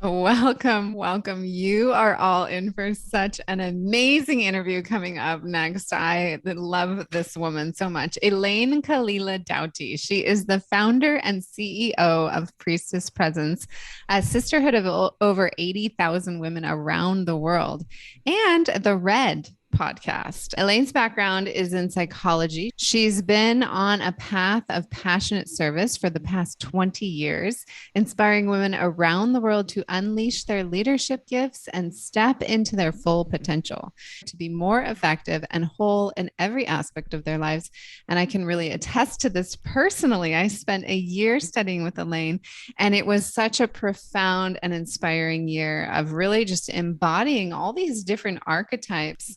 Welcome, welcome. You are all in for such an amazing interview coming up next. I love this woman so much. Elayne Kalila Doughty. She is the founder and CEO of Priestess Presence, a sisterhood of over 80,000 women around the world, and the Red podcast. Elayne's background is in psychology. She's been on a path of passionate service for the past 20 years, inspiring women around the world to unleash their leadership gifts and step into their full potential to be more effective and whole in every aspect of their lives. And I can really attest to this personally. I spent a year studying with Elayne, and it was such a profound and inspiring year of really just embodying all these different archetypes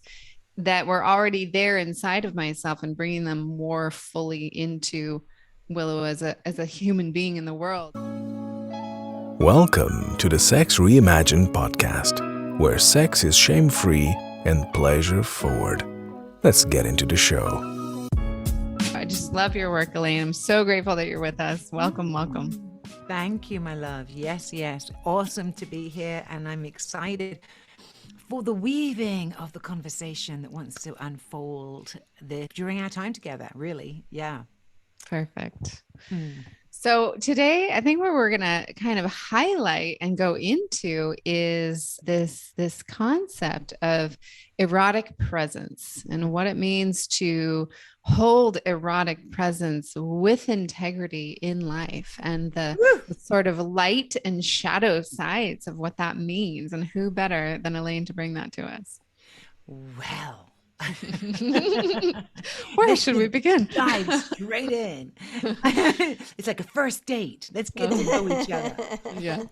that were already there inside of myself and bringing them more fully into Willow as a human being in the world. Welcome to the Sex Reimagined podcast, where sex is shame-free and pleasure-forward. Let's get into the show. I just love your work, Elayne. I'm so grateful that you're with us. Welcome, welcome. Thank you, my love. Yes. Awesome to be here. And I'm excited for the weaving of the conversation that wants to unfold during our time together, really. Yeah. Perfect. So today, I think what we're going to kind of highlight and go into is this concept of erotic presence and what it means to hold erotic presence with integrity in life, and the sort of light and shadow sides of what that means. And who better than Elayne to bring that to us? Well, where should we begin? Dive straight in. It's like a first date. Let's get to know each other. Yeah.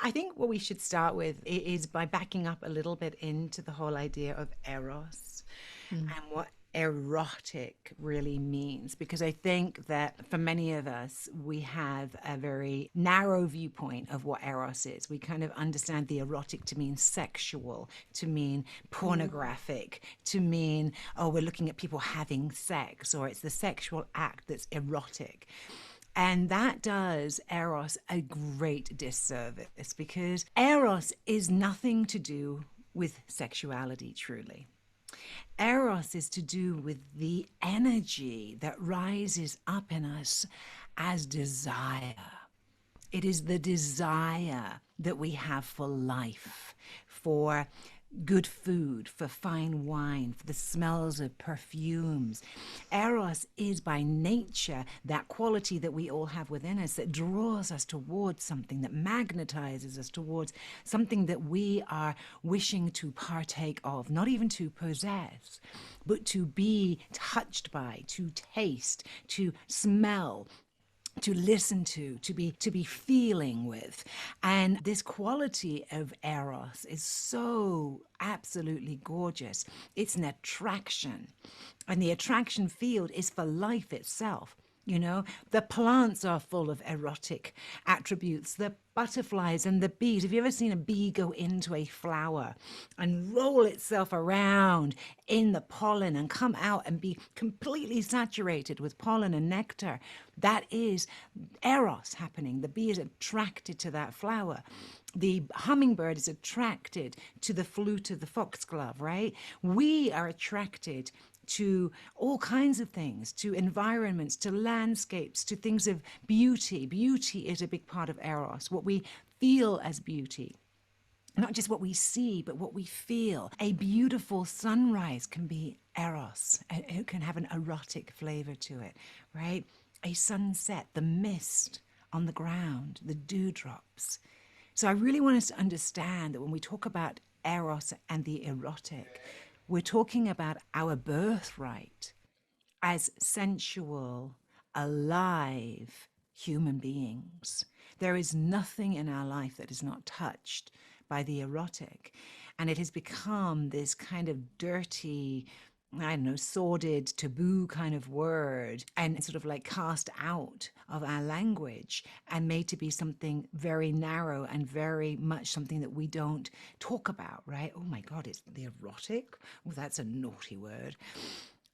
I think what we should start with is by backing up a little bit into the whole idea of Eros and what erotic really means, because I think that for many of us, we have a very narrow viewpoint of what Eros is. We kind of understand the erotic to mean sexual, to mean pornographic, to mean, oh, we're looking at people having sex, or it's the sexual act that's erotic. And that does Eros a great disservice, because Eros is nothing to do with sexuality, truly. Eros is to do with the energy that rises up in us as desire. It is the desire that we have for life, for good food, for fine wine, for the smells of perfumes. Eros is by nature that quality that we all have within us that draws us towards something, that magnetizes us towards something that we are wishing to partake of, not even to possess, but to be touched by, to taste, to smell, to listen to be feeling with. And this quality of Eros is so absolutely gorgeous. It's an attraction, and the attraction field is for life itself. You know, the plants are full of erotic attributes. The butterflies and the bees. Have you ever seen a bee go into a flower and roll itself around in the pollen and come out and be completely saturated with pollen and nectar? That is Eros happening. The bee is attracted to that flower. The hummingbird is attracted to the flute of the foxglove, right? We are attracted to all kinds of things, to environments, to landscapes, to things of beauty. Beauty is a big part of Eros, what we feel as beauty. Not just what we see, but what we feel. A beautiful sunrise can be Eros. It can have an erotic flavor to it, right? A sunset, the mist on the ground, the dewdrops. So I really want us to understand that when we talk about Eros and the erotic, we're talking about our birthright as sensual, alive human beings. There is nothing in our life that is not touched by the erotic. And it has become this kind of dirty, I don't know, sordid, taboo kind of word, and sort of like cast out of our language and made to be something very narrow and very much something that we don't talk about, right? Oh my God, it's the erotic? Oh, that's a naughty word.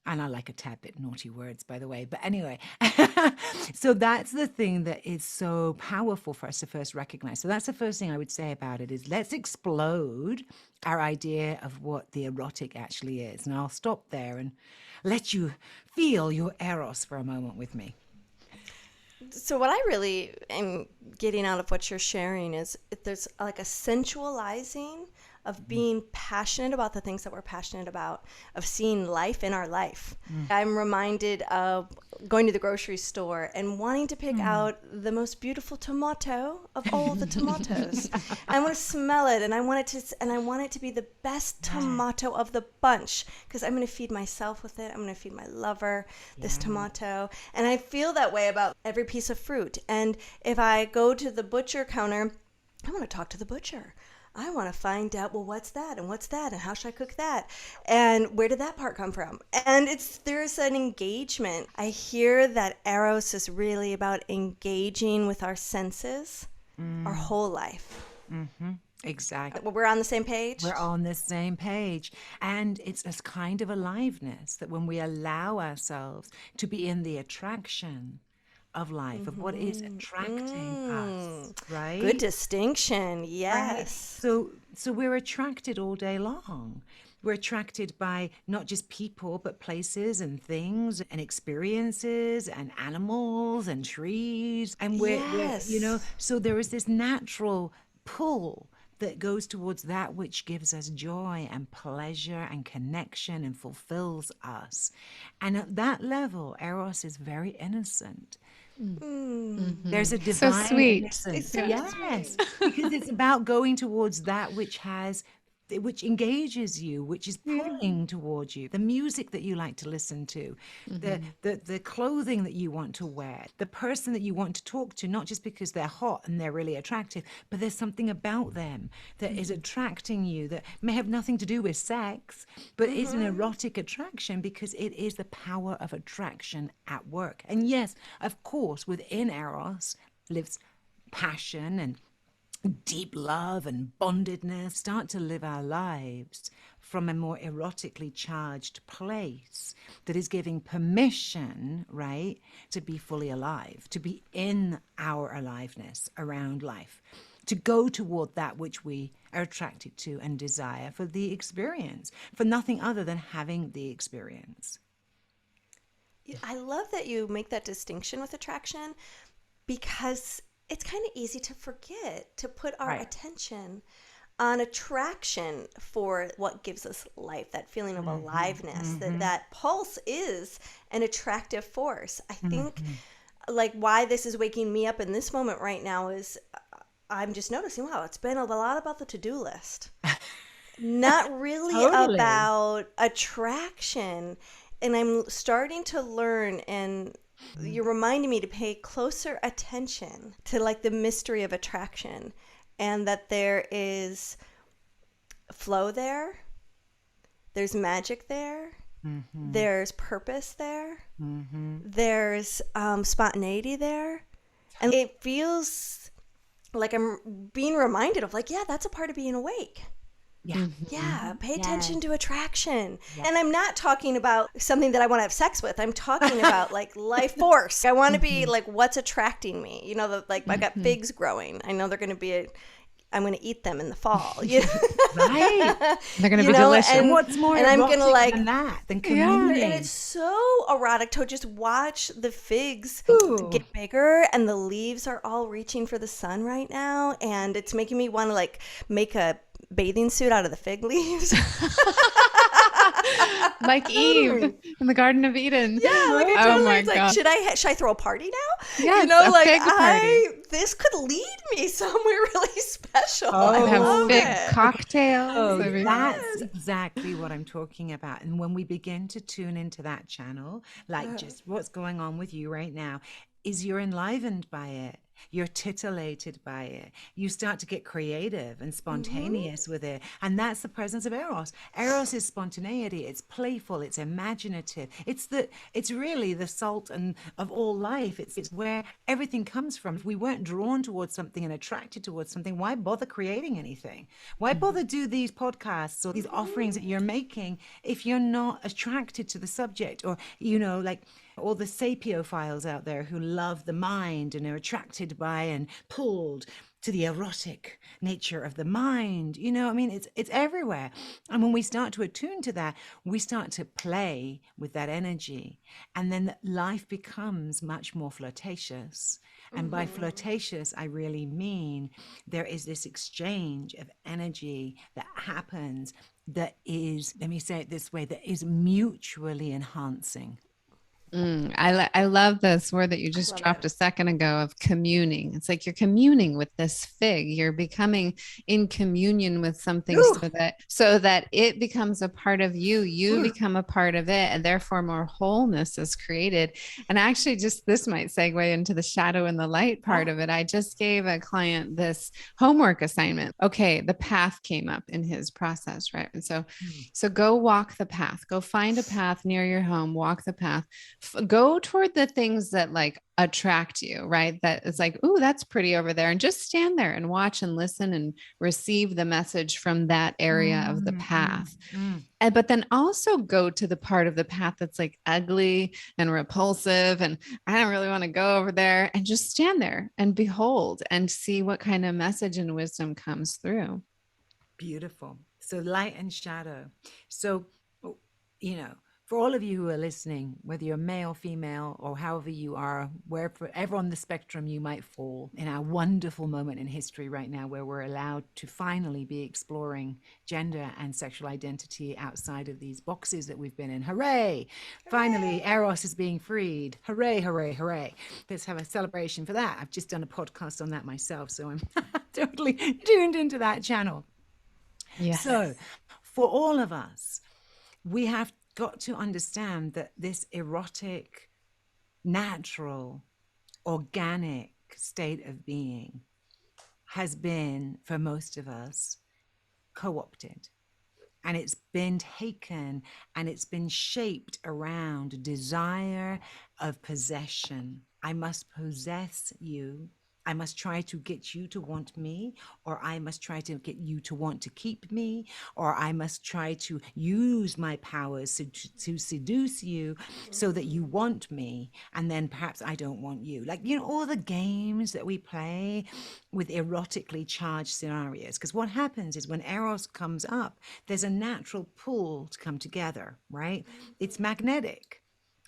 And I like a tad bit naughty words, by the way. But anyway, so that's the thing that is so powerful for us to first recognize. So that's the first thing I would say about it is let's explode our idea of what the erotic actually is. And I'll stop there and let you feel your Eros for a moment with me. So what I really am getting out of what you're sharing is there's like a sensualizing of being passionate about the things that we're passionate about, of seeing life in our life. I'm reminded of going to the grocery store and wanting to pick out the most beautiful tomato of all the tomatoes. I want to smell it, and I want it to be the best tomato of the bunch, because I'm going to feed myself with it. I'm going to feed my lover this tomato. And I feel that way about every piece of fruit. And if I go to the butcher counter, I want to talk to the butcher. I want to find out, well, what's that? And what's that? And how should I cook that? And where did that part come from? And there's an engagement. I hear that Eros is really about engaging with our senses, our whole life. Mm-hmm. Exactly. We're on the same page? We're on the same page. And it's this kind of aliveness that when we allow ourselves to be in the attraction of life, of what is attracting us, right? Good distinction, yes. Right? So we're attracted all day long. We're attracted by not just people, but places and things and experiences and animals and trees. And we're so there is this natural pull that goes towards that which gives us joy and pleasure and connection and fulfills us. And at that level, Eros is very innocent. There's a divine so sweet. innocence. Yes, because it's about going towards that which engages you, which is pulling towards you. The music that you like to listen to, the clothing that you want to wear, the person that you want to talk to, not just because they're hot and they're really attractive, but there's something about them that is attracting you that may have nothing to do with sex, but is an erotic attraction because it is the power of attraction at work. And yes, of course, within Eros lives passion and deep love and bondedness. Start to live our lives from a more erotically charged place that is giving permission, right, to be fully alive, to be in our aliveness around life, to go toward that which we are attracted to and desire for the experience, for nothing other than having the experience. I love that you make that distinction with attraction, because it's kind of easy to forget to put our attention on attraction for what gives us life, that feeling of aliveness, that pulse is an attractive force. I think like why this is waking me up in this moment right now is I'm just noticing, wow, it's been a lot about the to-do list. Not really about attraction. And I'm starting to learn, and you're reminding me to pay closer attention to like the mystery of attraction, and that there is flow there, there's magic there, there's purpose there, there's spontaneity there. And it feels like I'm being reminded of like, yeah, that's a part of being awake. Yeah, pay attention to attraction. And I'm not talking about something that I want to have sex with. I'm talking about like life force. I want to be like, what's attracting me? You know, like I've got figs growing. I know they're going to I'm going to eat them in the fall. You know? Right. They're going to be delicious. And what's more and erotic I'm gonna, like, than that, than communion? And it's so erotic to just watch the figs get bigger, and the leaves are all reaching for the sun right now. And it's making me want to like make a bathing suit out of the fig leaves. Like Eve in the Garden of Eden. Yeah, like oh my like, God. should I throw a party now? Yes, you know, a like fig party. this could lead me somewhere really special. I'd have love fig it. cocktails. That's exactly what I'm talking about. And when we begin to tune into that channel, like just what's going on with you right now, is you're enlivened by it. You're titillated by it. You start to get creative and spontaneous with it. And that's the presence of Eros. Eros is spontaneity. It's playful. It's imaginative. It's really the salt and of all life. It's where everything comes from. If we weren't drawn towards something and attracted towards something, why bother creating anything? Why bother do these podcasts or these offerings that you're making if you're not attracted to the subject? Or, like all the sapiophiles out there who love the mind and are attracted by and pulled to the erotic nature of the mind. It's everywhere. And when we start to attune to that, we start to play with that energy. And then life becomes much more flirtatious. And by flirtatious, I really mean there is this exchange of energy that happens that is, let me say it this way, that is mutually enhancing. I love this word that you just dropped a second ago of communing. It's like you're communing with this fig. You're becoming in communion with something so that it becomes a part of you. You become a part of it, and therefore more wholeness is created. And actually, just this might segue into the shadow and the light part of it. I just gave a client this homework assignment. Okay, the path came up in his process, right? And so go walk the path. Go find a path near your home. Walk the path. Go toward the things that like attract you, right? That is like, ooh, that's pretty over there. And just stand there and watch and listen and receive the message from that area of the path. But then also go to the part of the path that's like ugly and repulsive. And I don't really want to go over there, and just stand there and behold and see what kind of message and wisdom comes through. Beautiful. So light and shadow. So, for all of you who are listening, whether you're male, female, or however you are, wherever on the spectrum you might fall, in our wonderful moment in history right now where we're allowed to finally be exploring gender and sexual identity outside of these boxes that we've been in. Hooray! Finally, Eros is being freed. Hooray, hooray, hooray. Let's have a celebration for that. I've just done a podcast on that myself, so I'm totally tuned into that channel. Yes. So for all of us, we have got to understand that this erotic, natural, organic state of being has been, for most of us, co-opted. And it's been taken and it's been shaped around a desire of possession. I must possess you. I must try to get you to want me, or I must try to get you to want to keep me, or I must try to use my powers to seduce you so that you want me, and then perhaps I don't want you. Like, all the games that we play with erotically charged scenarios. Because what happens is when Eros comes up, there's a natural pull to come together, right? It's magnetic.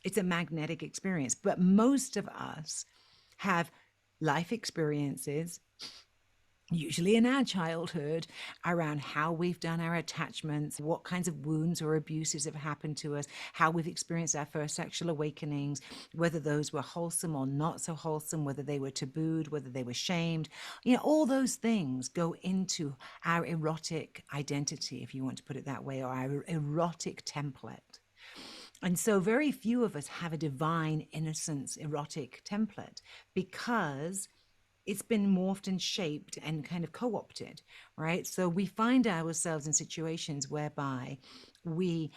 It's a magnetic experience. But most of us have life experiences, usually in our childhood, around how we've done our attachments, what kinds of wounds or abuses have happened to us, how we've experienced our first sexual awakenings, whether those were wholesome or not so wholesome, whether they were tabooed, whether they were shamed. All those things go into our erotic identity, if you want to put it that way, or our erotic template. And so very few of us have a divine innocence erotic template because it's been morphed and shaped and kind of co-opted, right? So we find ourselves in situations whereby we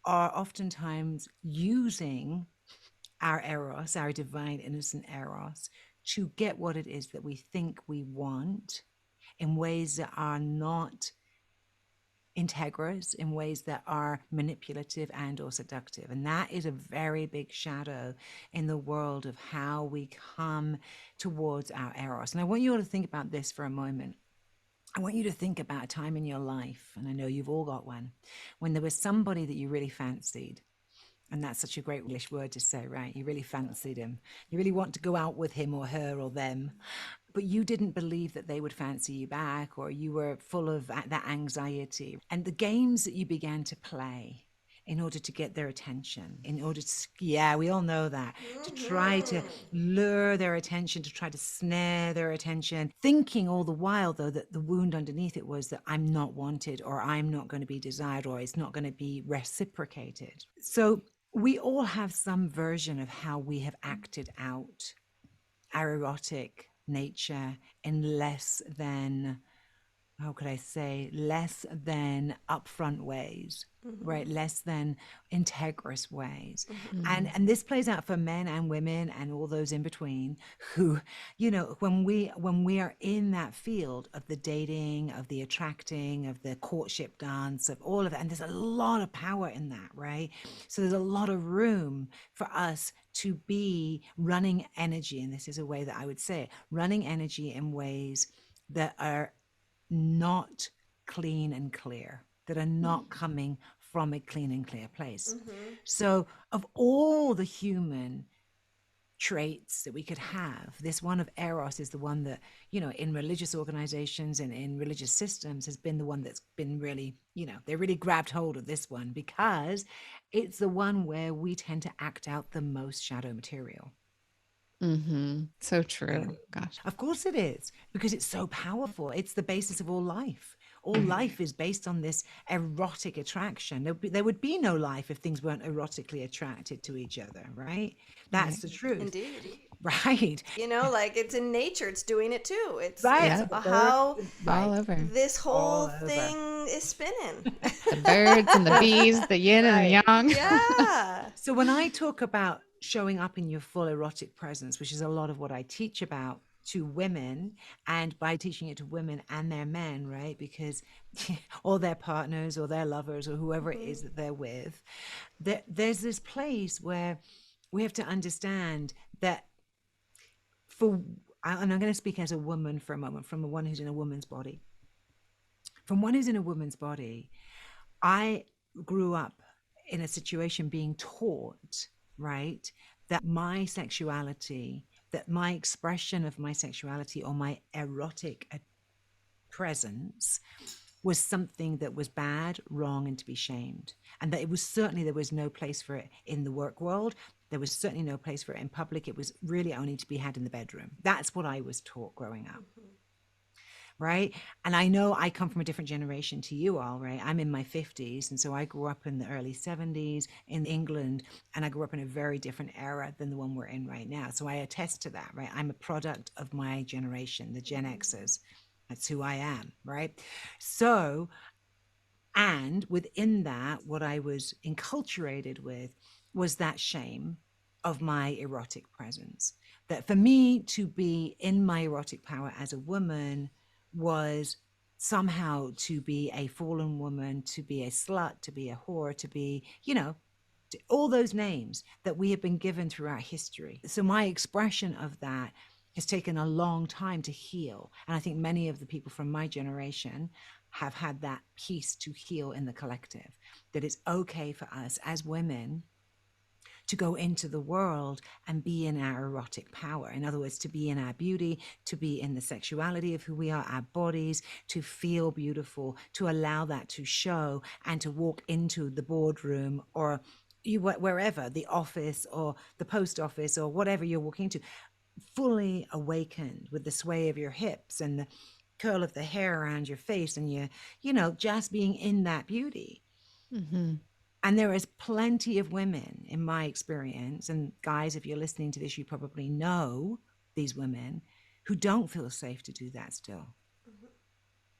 are oftentimes using our Eros, our divine innocent Eros, to get what it is that we think we want in ways that are not integrous, in ways that are manipulative and or seductive. And that is a very big shadow in the world of how we come towards our Eros. And I want you all to think about this for a moment. I want you to think about a time in your life, and I know you've all got one, when there was somebody that you really fancied. And that's such a great English word to say, right? You really fancied him. You really want to go out with him or her or them. But you didn't believe that they would fancy you back, or you were full of that anxiety. And the games that you began to play in order to get their attention, in order to, we all know that, to try to lure their attention, to try to snare their attention, thinking all the while, though, that the wound underneath it was that I'm not wanted, or I'm not going to be desired, or it's not going to be reciprocated. So we all have some version of how we have acted out our erotic nature in less than, how could I say, less than upfront ways, right? Less than integrous ways. And this plays out for men and women and all those in between who, you know, when we are in that field of the dating, of the attracting, of the courtship dance, of all of that, and there's a lot of power in that, right? So there's a lot of room for us to be running energy, and this is a way that I would say it, running energy in ways that are not clean and clear, that are not coming from a clean and clear place. So of all the human traits that we could have, this one of Eros is the one that, you know, in religious organizations and in religious systems has been the one that's been really, you know, they really grabbed hold of this one because it's the one where we tend to act out the most shadow material. So true. Gosh. Of course it is, because it's so powerful. It's the basis of all life. All life is based on this erotic attraction. There would be no life if things weren't erotically attracted to each other, right? That's the truth. Indeed. Right. You know, like it's in nature, it's doing it too. It's, Right. it's how All over. this whole All over. thing is spinning. The birds and the bees, the yin and the yang. Yeah. So when I talk about showing up in your full erotic presence, which is a lot of what I teach about to women, and by teaching it to women and their men, right? Because or their partners or their lovers or whoever it is that they're with, there's this place where we have to understand that and I'm going to speak as a woman for a moment, from one who's in a woman's body. From one who's in a woman's body, I grew up in a situation being taught, right, that my sexuality, that my expression of my sexuality or my erotic presence was something that was bad, wrong, and to be shamed. And that it was certainly, there was no place for it in the work world. There was certainly no place for it in public. It was really only to be had in the bedroom. That's what I was taught growing up. Right. And I know I come from a different generation to you all, right? I'm in my 50s. And so I grew up in the early 70s in England, and I grew up in a very different era than the one we're in right now. So I attest to that, right? I'm a product of my generation, the Gen Xers. That's who I am, right? So, and within that, what I was enculturated with was that shame of my erotic presence. That for me to be in my erotic power as a woman was somehow to be a fallen woman, to be a slut, to be a whore, to be, you know, all those names that we have been given throughout history. So my expression of that has taken a long time to heal. And I think many of the people from my generation have had that piece to heal in the collective, that it's okay for us as women to go into the world and be in our erotic power. In other words, to be in our beauty, to be in the sexuality of who we are, our bodies, to feel beautiful, to allow that to show, and to walk into the boardroom or wherever, the office or the post office or whatever you're walking to, fully awakened with the sway of your hips and the curl of the hair around your face, and you know, just being in that beauty. And there is plenty of women in my experience, and guys, if you're listening to this, you probably know these women who don't feel safe to do that still,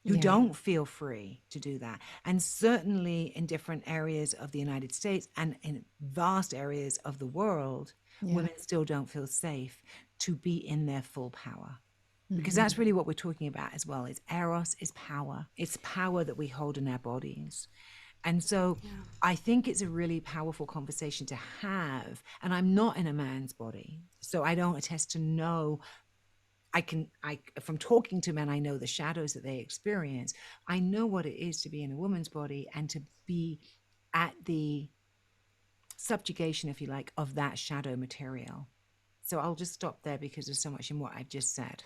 who don't feel free to do that. And certainly in different areas of the United States and in vast areas of the world, women still don't feel safe to be in their full power. Because that's really what we're talking about as well. Is Eros is power. It's power that we hold in our bodies. And so I think it's a really powerful conversation to have. And I'm not in a man's body, so I don't attest to know. From talking to men, I know the shadows that they experience. I know what it is to be in a woman's body and to be at the subjugation, if you like, of that shadow material. So I'll just stop there because there's so much in what I've just said.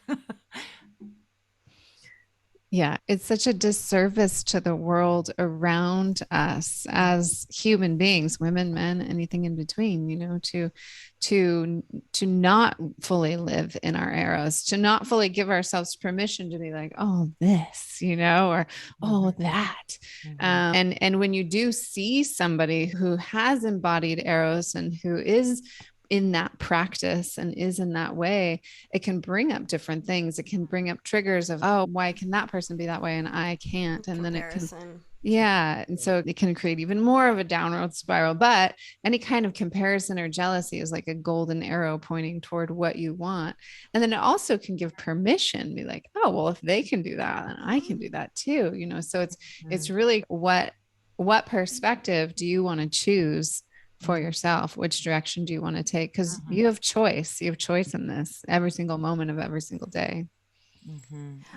Yeah, it's such a disservice to the world around us as human beings, women, men, anything in between, you know, to not fully live in our Eros, to not fully give ourselves permission to be like, oh, this, you know, or oh, that. And when you do see somebody who has embodied Eros and who is in that practice and is in that way, it can bring up different things. It can bring up triggers of, oh, why can that person be that way and I can't? And then it can, Comparison. yeah. And so it can create even more of a downward spiral. But any kind of comparison or jealousy is like a golden arrow pointing toward what you want. And then it also can give permission, be like, oh, well, if they can do that, then I can do that too. So it's really what perspective do you want to choose for yourself? Which direction do you want to take? Because you have choice. You have choice in this every single moment of every single day.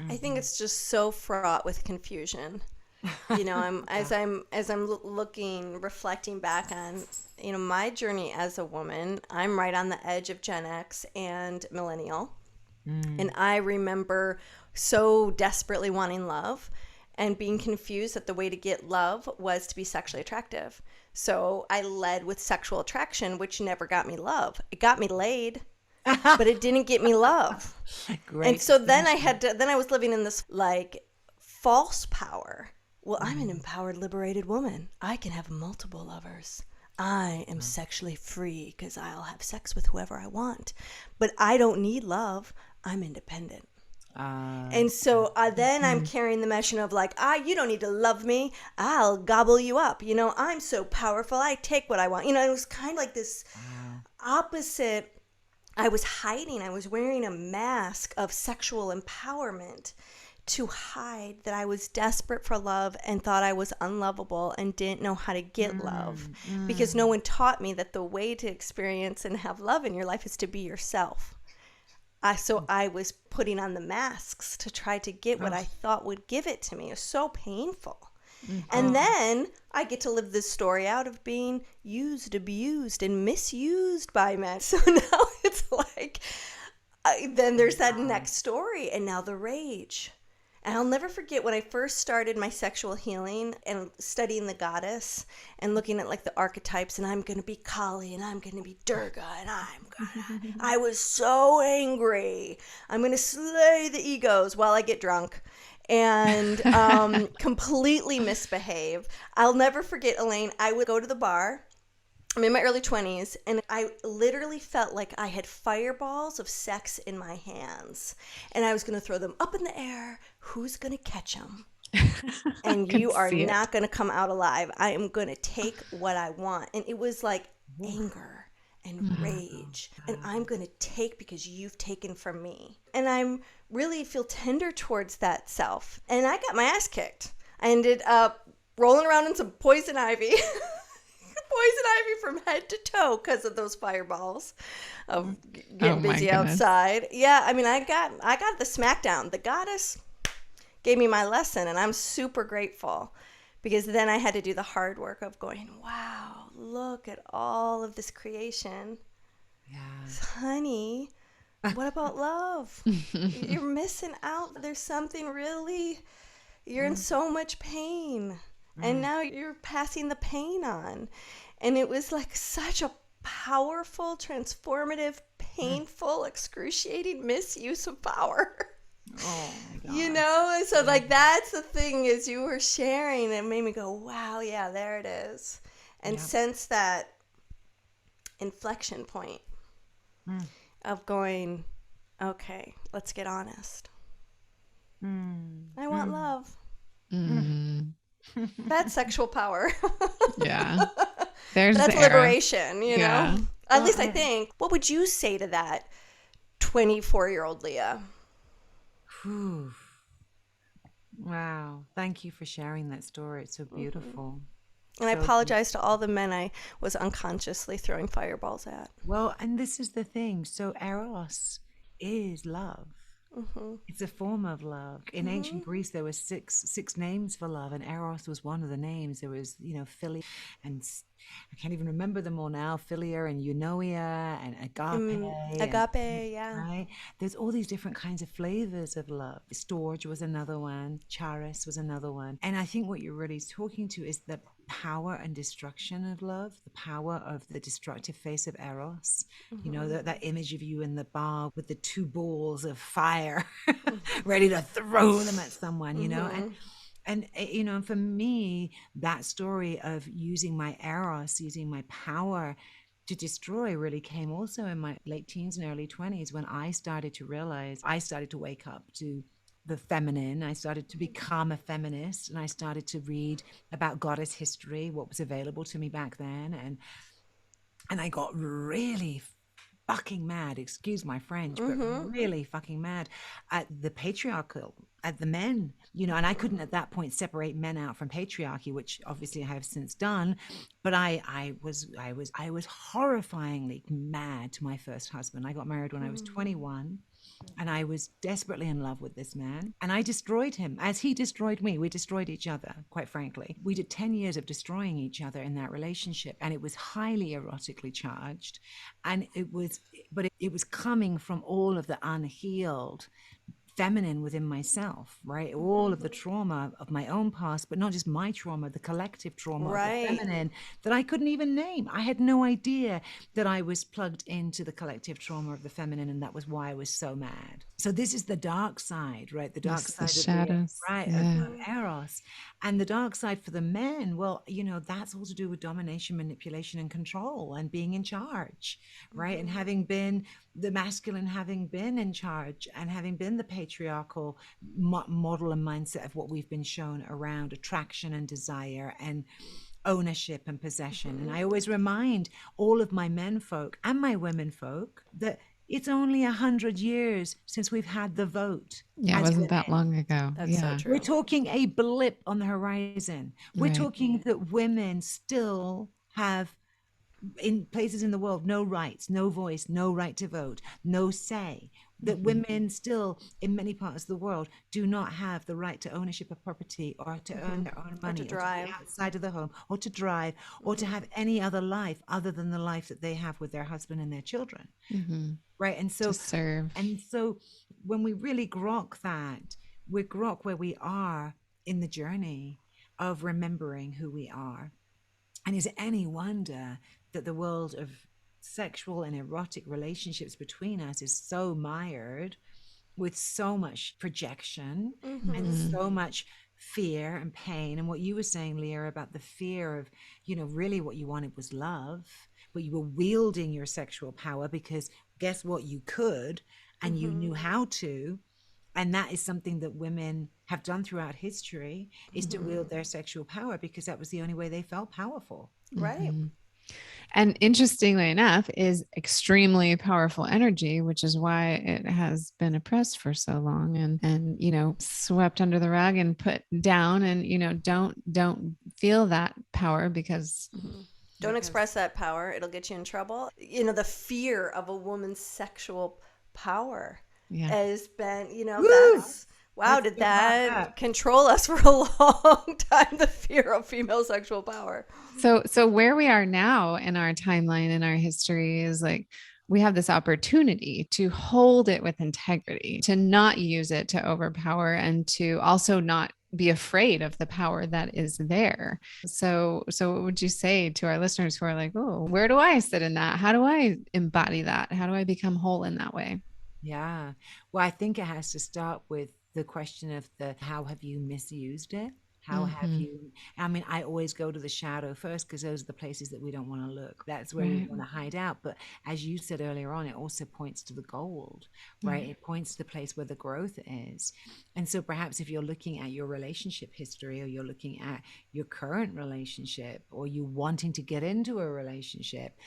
I think it's just so fraught with confusion. As I'm looking, reflecting back on, my journey as a woman, I'm right on the edge of Gen X and millennial. And I remember so desperately wanting love and being confused that the way to get love was to be sexually attractive. So I led with sexual attraction, which never got me love. It got me laid, but it didn't get me love. Great. And so then I was living in this like false power. Well, I'm an empowered, liberated woman. I can have multiple lovers. I am sexually free because I'll have sex with whoever I want. But I don't need love. I'm independent. And so then I'm carrying the mission of like, you don't need to love me. I'll gobble you up. I'm so powerful. I take what I want. It was kind of like this opposite. I was hiding. I was wearing a mask of sexual empowerment to hide that I was desperate for love and thought I was unlovable and didn't know how to get love because no one taught me that the way to experience and have love in your life is to be yourself. So I was putting on the masks to try to get what I thought would give it to me. It was so painful. And then I get to live this story out of being used, abused, and misused by men. So now it's like, then there's that next story, and now the rage. And I'll never forget when I first started my sexual healing and studying the goddess and looking at like the archetypes, and I'm going to be Kali and I'm going to be Durga and I was so angry. I'm going to slay the egos while I get drunk and completely misbehave. I'll never forget, Elayne, I would go to the bar. I'm in my early 20s, and I literally felt like I had fireballs of sex in my hands, and I was going to throw them up in the air. Who's going to catch them? And you are not going to come out alive. I am going to take what I want. And it was like anger and rage, and I'm going to take because you've taken from me. And I'm really feel tender towards that self. And I got my ass kicked. I ended up rolling around in some poison ivy. Poison ivy from head to toe because of those fireballs of getting busy outside. Yeah, I mean, I got the smackdown. The goddess gave me my lesson, and I'm super grateful because then I had to do the hard work of going, wow, look at all of this creation. Yeah. Honey, what about love? You're missing out. There's something really, you're in so much pain. And now you're passing the pain on. And it was like such a powerful, transformative, painful, excruciating misuse of power. Oh my God. And so like that's the thing is you were sharing, it made me go, wow, yeah, there it is. And since that inflection point of going, okay, let's get honest. I want love. That's sexual power. Yeah. That's liberation, you know? At least I think. What would you say to that 24-year-old Leah? Wow. Thank you for sharing that story. It's so beautiful. And I apologize to all the men I was unconsciously throwing fireballs at. Well, and this is the thing. So Eros is love. It's a form of love. In ancient Greece, there were six names for love, and Eros was one of the names. There was, Philia, and I can't even remember them all now. Philia and Eunoia and agape. Agape, yeah. Right? There's all these different kinds of flavors of love. Storge was another one. Charis was another one. And I think what you're really talking to is the power and destruction of love, the power of the destructive face of Eros. That image of you in the bar with the two balls of fire ready to throw them at someone, and for me, that story of using my Eros, using my power to destroy really came also in my late teens and early 20s, when I started to realize, I started to wake up to the feminine. I started to become a feminist, and I started to read about goddess history, what was available to me back then. And I got really fucking mad, excuse my French, but really fucking mad at the patriarchal, at the men, and I couldn't at that point separate men out from patriarchy, which obviously I have since done. But I was horrifyingly mad to my first husband. I got married when I was 21. And I was desperately in love with this man. And I destroyed him as he destroyed me. We destroyed each other, quite frankly. We did 10 years of destroying each other in that relationship. And it was highly erotically charged. And it was coming from all of the unhealed feminine within myself, right? All of the trauma of my own past, but not just my trauma, the collective trauma of the feminine that I couldn't even name. I had no idea that I was plugged into the collective trauma of the feminine, and that was why I was so mad. So this is the dark side, right? The dark side of shadows, of Eros. And the dark side for the men, well, that's all to do with domination, manipulation, and control, and being in charge, right? And having been the masculine, having been in charge, and having been the patriarchal model and mindset of what we've been shown around attraction and desire and ownership and possession. And I always remind all of my men folk and my women folk that it's only 100 years since we've had the vote. Yeah, it wasn't that long ago. That's so true. We're talking a blip on the horizon. We're talking that women still have, in places in the world, no rights, no voice, no right to vote, no say. That women still, in many parts of the world, do not have the right to ownership of property, or to earn their own money, or to drive, or to be outside of the home, or to drive, or to have any other life other than the life that they have with their husband and their children. Right. And so, to serve. And so when we really grok that, we grok where we are in the journey of remembering who we are. And is it any wonder that the world of sexual and erotic relationships between us is so mired with so much projection and so much fear and pain? And what you were saying, Leah, about the fear of, really what you wanted was love, but you were wielding your sexual power because guess what? You could, and you knew how to. And that is something that women have done throughout history, is to wield their sexual power, because that was the only way they felt powerful. Right. And interestingly enough, is extremely powerful energy, which is why it has been oppressed for so long and swept under the rug and put down. And don't feel that power because don't express that power. It'll get you in trouble. The fear of a woman's sexual power has been, that's wow, did that control us for a long time? The fear of female sexual power. So where we are now in our timeline, in our history, is like we have this opportunity to hold it with integrity, to not use it to overpower, and to also not be afraid of the power that is there. So what would you say to our listeners who are like, oh, where do I sit in that? How do I embody that? How do I become whole in that way? Yeah. Well, I think it has to start with the question of how have you misused it? How have you, I always go to the shadow first, because those are the places that we don't want to look. That's where we want to hide out. But as you said earlier on, it also points to the gold, right? It points to the place where the growth is. And so perhaps if you're looking at your relationship history, or you're looking at your current relationship, or you wanting to get into a relationship,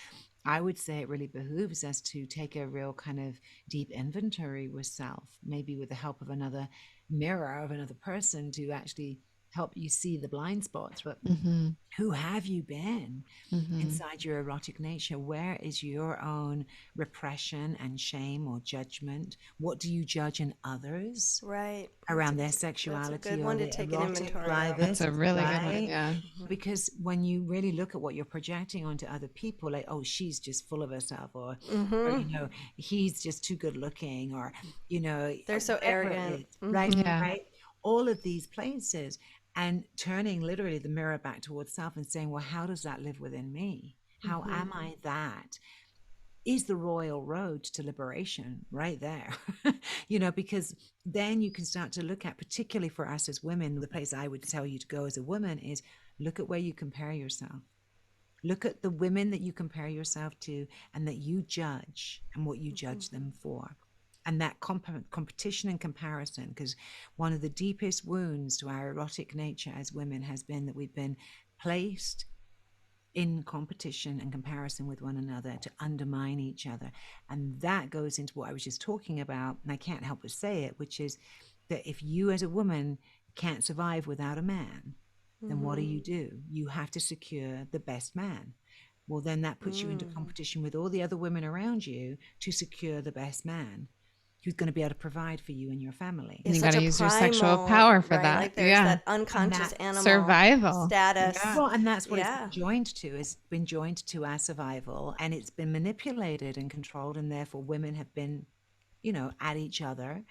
I would say it really behooves us to take a real kind of deep inventory with self, maybe with the help of another mirror, of another person, to actually help you see the blind spots. But who have you been inside your erotic nature? Where is your own repression and shame or judgment? What do you judge in others around their sexuality? That's a good one to take an inventory of. That's a really good one, yeah. Because when you really look at what you're projecting onto other people, like, oh, she's just full of herself, or he's just too good looking, or they're so arrogant, right? Right? All of these places. And turning literally the mirror back towards self and saying, well, how does that live within me? How am I that? Is the royal road to liberation right there? Because then you can start to look at, particularly for us as women, the place I would tell you to go as a woman is look at where you compare yourself. Look at the women that you compare yourself to and that you judge and what you judge them for. And that competition and comparison, because one of the deepest wounds to our erotic nature as women has been that we've been placed in competition and comparison with one another to undermine each other. And that goes into what I was just talking about, and I can't help but say it, which is that if you as a woman can't survive without a man, then what do? You have to secure the best man. Well, then that puts you into competition with all the other women around you to secure the best man who's going to be able to provide for you and your family. You got to use your sexual power for that. Like there's that unconscious animal survival status. Well, and that's what it's been joined to. It's been joined to our survival, and it's been manipulated and controlled, and therefore women have been, at each other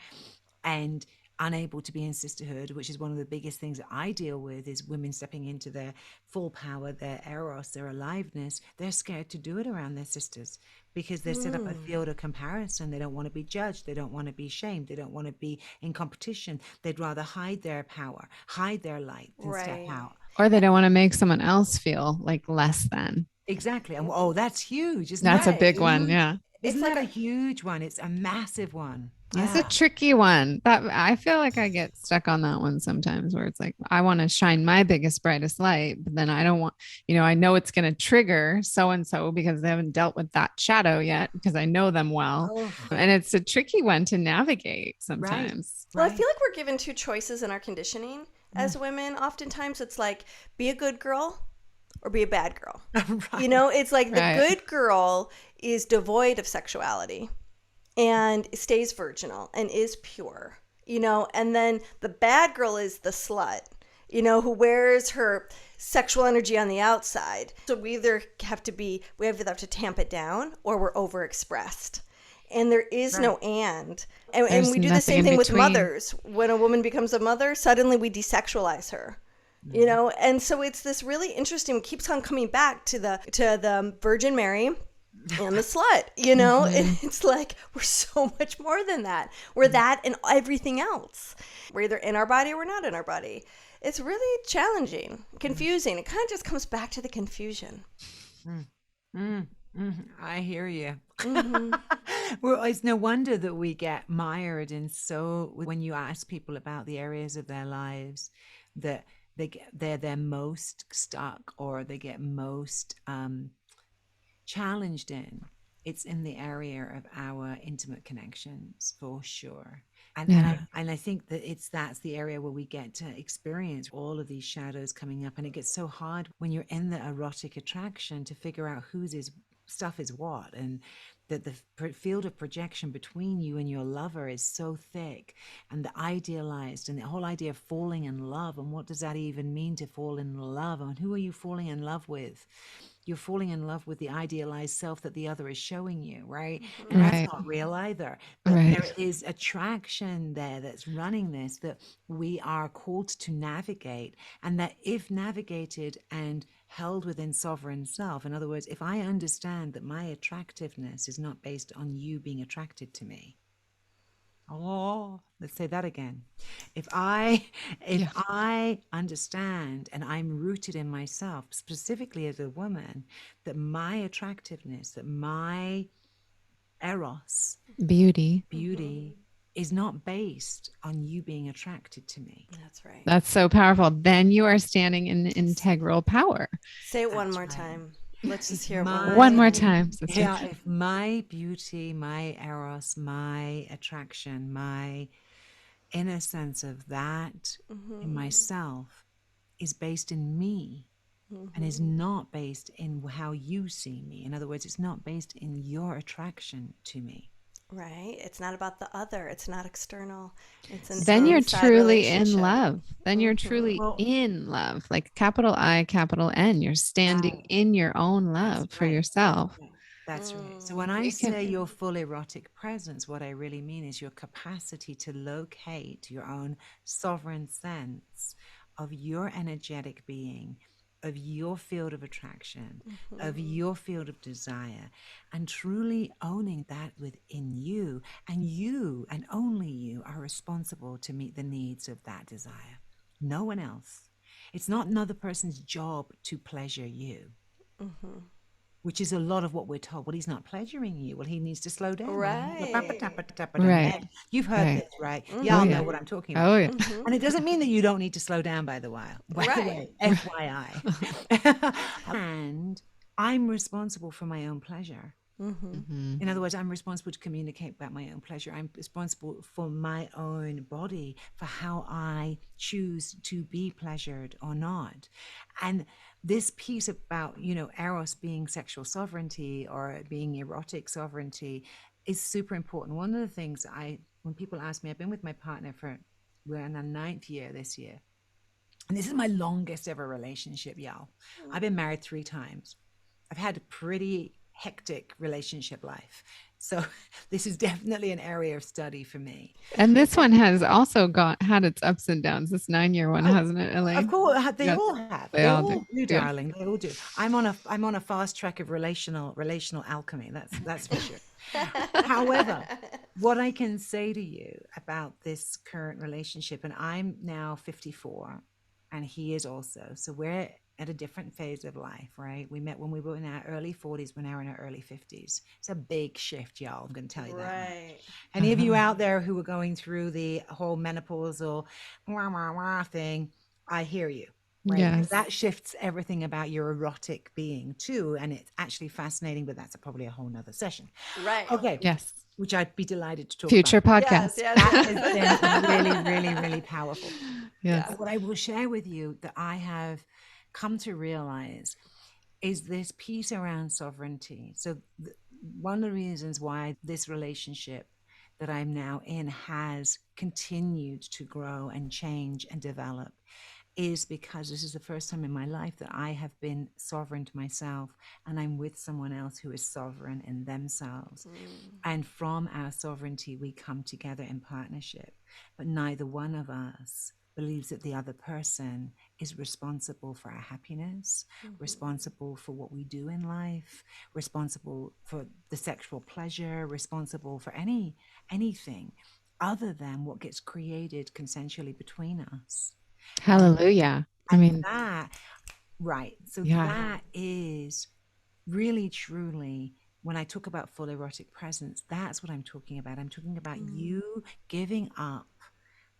and unable to be in sisterhood, which is one of the biggest things that I deal with, is women stepping into their full power, their eros, their aliveness. They're scared to do it around their sisters because they're set up a field of comparison. They don't want to be judged. They don't want to be shamed. They don't want to be in competition. They'd rather hide their power, hide their light than step out. Or they don't want to make someone else feel like less than. Exactly. And that's huge, isn't That's it? a big one. Yeah. Isn't that a huge one? It's a massive one. That's a tricky one. That I feel like I get stuck on that one sometimes, where it's like, I want to shine my biggest, brightest light, but then I don't want, I know it's going to trigger so-and-so because they haven't dealt with that shadow yet, because I know them well. And it's a tricky one to navigate sometimes. Well, I feel like we're given two choices in our conditioning as women. Oftentimes it's like, be a good girl or be a bad girl. It's like the good girl is devoid of sexuality and stays virginal and is pure, and then the bad girl is the slut, who wears her sexual energy on the outside. So we either have to tamp it down or we're overexpressed. And there is no and we do the same thing with mothers. When a woman becomes a mother, suddenly we desexualize her. And so it's this really interesting, it keeps on coming back to the Virgin Mary and the slut, and it's like, we're so much more than that. We're that and everything else. We're either in our body or we're not in our body. It's really challenging, confusing. It kind of just comes back to the confusion. I hear you. Well, it's no wonder that we get mired in when you ask people about the areas of their lives that they're most stuck or they get most challenged in, it's in the area of our intimate connections, for sure. And I think that that's the area where we get to experience all of these shadows coming up, and it gets so hard when you're in the erotic attraction to figure out whose stuff is what, and that the field of projection between you and your lover is so thick, and the idealized, and the whole idea of falling in love, and what does that even mean to fall in love, and who are you falling in love with? You're falling in love with the idealized self that the other is showing you, right? And that's not real either. But there is attraction there that's running this, that we are called to navigate, and that if navigated and held within sovereign self, in other words, if I understand that my attractiveness is not based on you being attracted to me. Let's say that again. If I understand and I'm rooted in myself, specifically as a woman, that my attractiveness, that my eros, beauty is not based on you being attracted to me. That's right. That's so powerful. Then you are standing in integral power. Say it one more time. Let's just hear one more time. Sister. Yeah, if my beauty, my eros, my attraction, my inner sense of that in myself is based in me and is not based in how you see me. In other words, it's not based in your attraction to me. Right. It's not about the other. It's not external. Then you're truly in love. Then you're truly in love, like capital I, capital N. You're standing in your own love for yourself. That's right. So when I say your full erotic presence, what I really mean is your capacity to locate your own sovereign sense of your energetic being, of your field of attraction, of your field of desire, and truly owning that within you. And you, and only you, are responsible to meet the needs of that desire. No one else. It's not another person's job to pleasure you. which is a lot of what we're told. Well, he's not pleasuring you. Well, he needs to slow down. Right. You've heard Right. this, right? Mm-hmm. Y'all Oh, know yeah. what I'm talking about. Oh, yeah. And it doesn't mean that you don't need to slow down, by the way. Right. FYI. And I'm responsible for my own pleasure. Mhm. In other words, I'm responsible to communicate about my own pleasure. I'm responsible for my own body, for how I choose to be pleasured or not. And this piece about, Eros being sexual sovereignty or being erotic sovereignty is super important. One of the things when people ask me, I've been with my partner we're in our 9th year this year. And this is my longest ever relationship, y'all. I've been married 3 times. I've had a pretty hectic relationship life. So this is definitely an area of study for me. And this one has also had its ups and downs. This 9-year one, hasn't it, Elayne? Of course, they Yes. all have. They all do. do, darling. They all do. I'm on a fast track of relational alchemy. That's for sure. However, what I can say to you about this current relationship, and I'm now 54, and he is also. So we're at a different phase of life, right? We met when we were in our early 40s. We're now in our early 50s. It's a big shift, y'all. I'm going to tell you that. Right. Any of you out there who are going through the whole menopausal thing, I hear you. Right? Yes. That shifts everything about your erotic being too. And it's actually fascinating, but that's probably a whole nother session. Right. Okay. Yes. Which I'd be delighted to talk Future about. podcast. Yes. That has been really, really, really powerful. Yes. But what I will share with you that I have come to realize is this piece around sovereignty. So one of the reasons why this relationship that I'm now in has continued to grow and change and develop is because this is the first time in my life that I have been sovereign to myself, and I'm with someone else who is sovereign in themselves. And from our sovereignty, we come together in partnership, but neither one of us believes that the other person is responsible for our happiness, responsible for what we do in life, responsible for the sexual pleasure, responsible for anything other than what gets created consensually between us. Hallelujah. I mean, that, right. So Yeah. that is really, truly, when I talk about full erotic presence, that's what I'm talking about. I'm talking about you giving up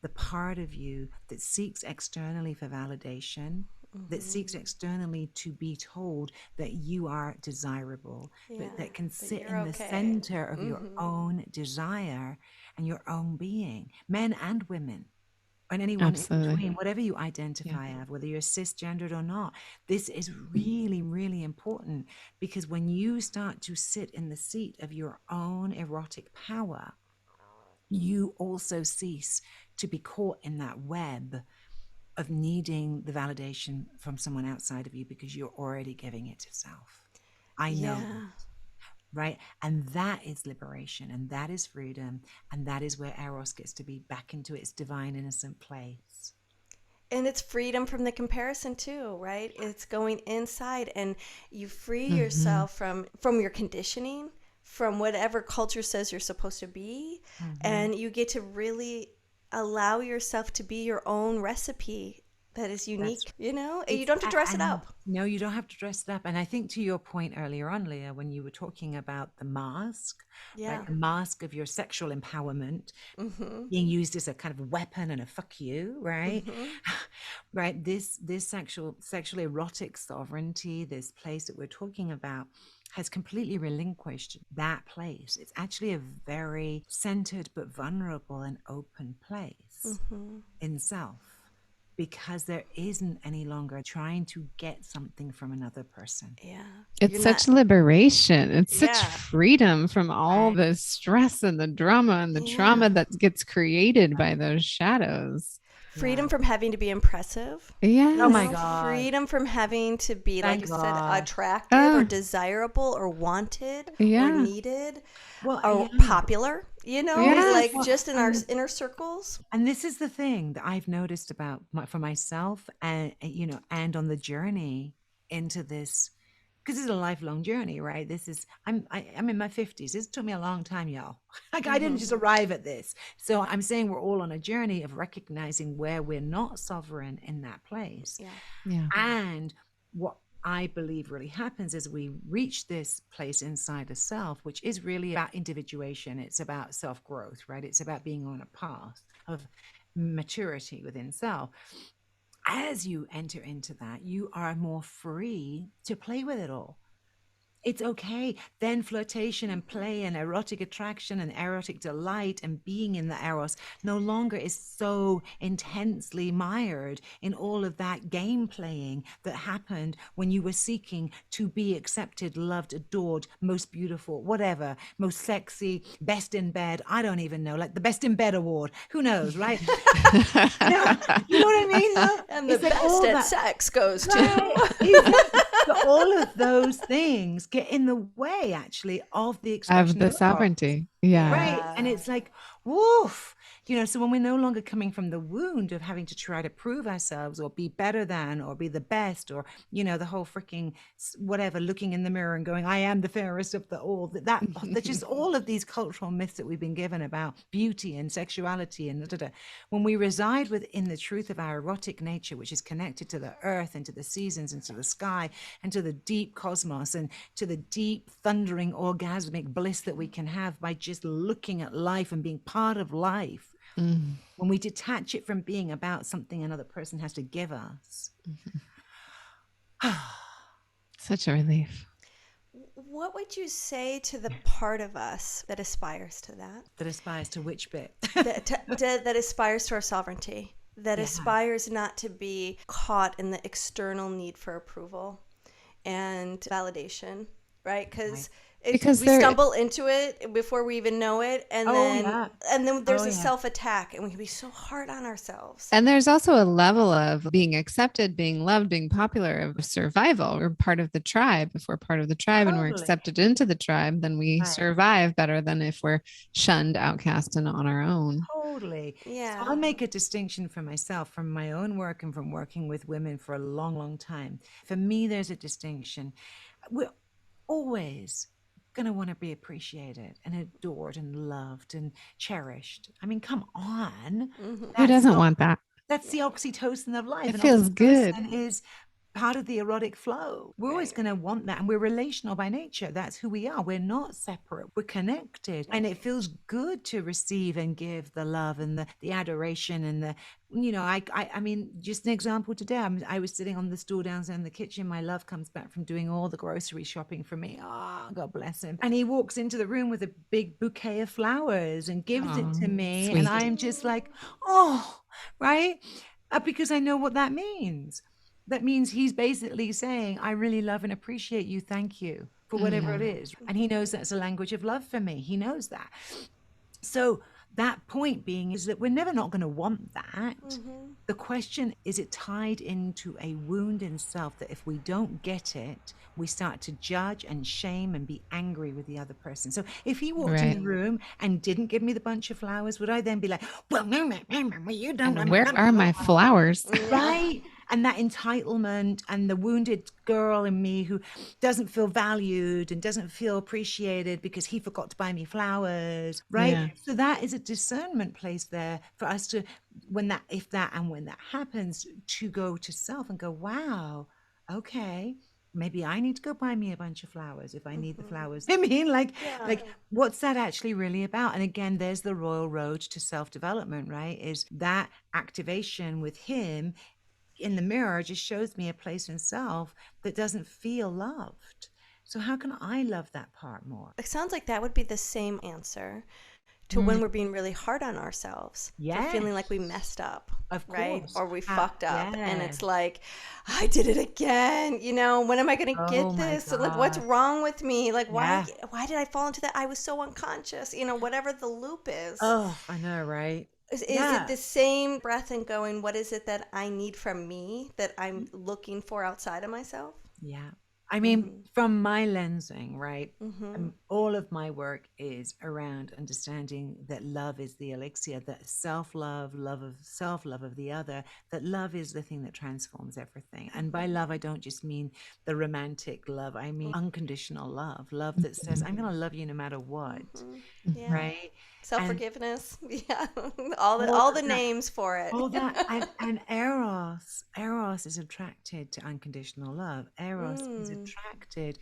the part of you that seeks externally for validation, that seeks externally to be told that you are desirable, that can sit in the center of your own desire and your own being, men and women, and anyone Absolutely. in between, whatever you identify as, whether you're cisgendered or not. This is really, really important, because when you start to sit in the seat of your own erotic power, you also cease to be caught in that web of needing the validation from someone outside of you, because you're already giving it to self. I know that, right? And that is liberation, and that is freedom, and that is where Eros gets to be back into its divine, innocent place. And it's freedom from the comparison too, right? It's going inside, and you free yourself from your conditioning, from whatever culture says you're supposed to be, and you get to really allow yourself to be your own recipe that is unique. You don't have to dress it up. No, you don't have to dress it up. And I think to your point earlier on, Leah, when you were talking about the mask, right, the mask of your sexual empowerment being used as a kind of weapon and a fuck you, right? Right. This sexual erotic sovereignty, this place that we're talking about, has completely relinquished that place. It's actually a very centered but vulnerable and open place in self, because there isn't any longer trying to get something from another person. Yeah. It's such liberation. It's such freedom from all the stress and the drama and the trauma that gets created by those shadows. Freedom from having to be impressive. Yeah. Oh my God. Freedom from having to be, Thank like you God. said, attractive or desirable or wanted or needed or popular. Yes. Like just in our inner circles. And this is the thing that I've noticed about for myself, and and on the journey into this, because it's a lifelong journey, right? I'm in my 50s. This took me a long time, y'all. Like I didn't just arrive at this. So I'm saying we're all on a journey of recognizing where we're not sovereign in that place. Yeah. And what I believe really happens as we reach this place inside a self, which is really about individuation. It's about self-growth, right? It's about being on a path of maturity within self. As you enter into that, you are more free to play with it all. It's okay. Then flirtation and play and erotic attraction and erotic delight and being in the Eros no longer is so intensely mired in all of that game playing that happened when you were seeking to be accepted, loved, adored, most beautiful, whatever, most sexy, best in bed. I don't even know, like the best in bed award. Who knows, right? You know what I mean? And the best at sex goes to. Exactly. But all of those things get in the way, actually, of the expression of the sovereignty. Yeah. Right. And it's like, woof. So when we're no longer coming from the wound of having to try to prove ourselves or be better than or be the best or, the whole freaking whatever, looking in the mirror and going, I am the fairest of the all, that just all of these cultural myths that we've been given about beauty and sexuality and when we reside within the truth of our erotic nature, which is connected to the earth and to the seasons and to the sky and to the deep cosmos and to the deep thundering orgasmic bliss that we can have by just looking at life and being part of life. When we detach it from being about something another person has to give us. Such a relief. What would you say to the part of us that aspires to that? That aspires to which bit? that aspires to our sovereignty, that aspires not to be caught in the external need for approval and validation, right? Because we stumble into it before we even know it, and then there's a self-attack, and we can be so hard on ourselves. And there's also a level of being accepted, being loved, being popular, of survival. We're part of the tribe. If we're part of the tribe and we're accepted into the tribe, then we survive better than if we're shunned, outcast, and on our own. Totally. Yeah. So I'll make a distinction for myself from my own work and from working with women for a long, long time. For me, there's a distinction. We're always going to want to be appreciated and adored and loved and cherished. I mean, come on. Who doesn't want that? That's the oxytocin of life. It feels good. Is part of the erotic flow. We're always going to want that. And we're relational by nature. That's who we are. We're not separate. We're connected. And it feels good to receive and give the love and the adoration and the, I mean, just an example today, I was sitting on the stool downstairs in the kitchen. My love comes back from doing all the grocery shopping for me. Oh, God bless him. And he walks into the room with a big bouquet of flowers and gives it to me. Sweet. And I'm just like, oh, right? Because I know what that means. That means he's basically saying, I really love and appreciate you. Thank you for whatever it is. And he knows that's a language of love for me. He knows that. So that point being is that we're never not going to want that. The question, is it tied into a wound in self that if we don't get it, we start to judge and shame and be angry with the other person? So if he walked in the room and didn't give me the bunch of flowers, would I then be like, well, no, you don't. And where are my flowers? Right? And that entitlement and the wounded girl in me who doesn't feel valued and doesn't feel appreciated because he forgot to buy me flowers, right? Yeah. So that is a discernment place there for us to, when that happens, to go to self and go, wow, okay, maybe I need to go buy me a bunch of flowers if I need the flowers. I mean, like what's that actually really about? And again, there's the royal road to self-development, right? Is that activation with him in the mirror just shows me a place in self that doesn't feel loved. So how can I love that part more? It sounds like that would be the same answer to when we're being really hard on ourselves. For feeling like we messed up. Of course. Right? Or we fucked up. And it's like, I did it again. When am I going to get this? Like, what's wrong with me? Like, why did I fall into that? I was so unconscious. Whatever the loop is. Oh, I know, right? Is it the same breath and going, what is it that I need from me that I'm looking for outside of myself? Yeah. I mean, from my lensing, right, all of my work is around understanding that love is the elixir, that self-love, love of self, love of the other, that love is the thing that transforms everything. And by love, I don't just mean the romantic love. I mean unconditional love that says, I'm going to love you no matter what, right? Self-forgiveness. Yeah. All the names for it. All that. And Eros is attracted to unconditional love. Eros is attracted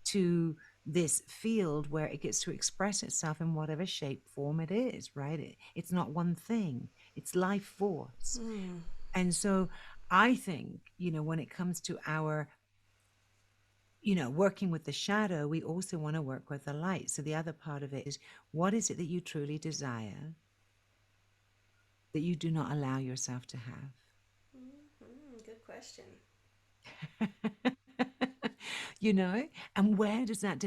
to this field where it gets to express itself in whatever shape, form it is, right? It's not one thing. It's life force. And so I think, when it comes to our, working with the shadow, we also want to work with the light. So the other part of it is, what is it that you truly desire that you do not allow yourself to have? Good question. And where does that